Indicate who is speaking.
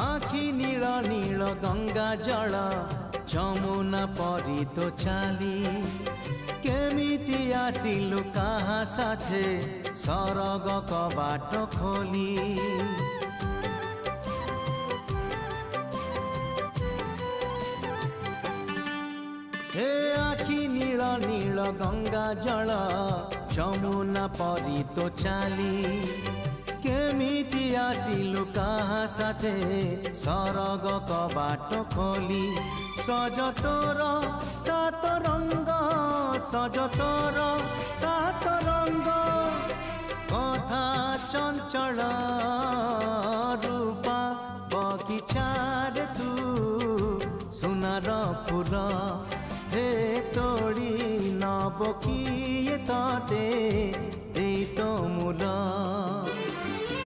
Speaker 1: आखि नील नील गंगा जल जमुना परी तो चाली केमिति आसिलु कहा साथे सरग कबाट खोली हे आखि नील नील गंगा जल जमुना परी तो चाली केमिति आसिलु कहा साथे सरग कबाट खोली सज तोर सात रंग सज तोर सात रंग कथा चंचल रूपा बगीचार तू सुनार फूल हे तोड़ी नब किए तते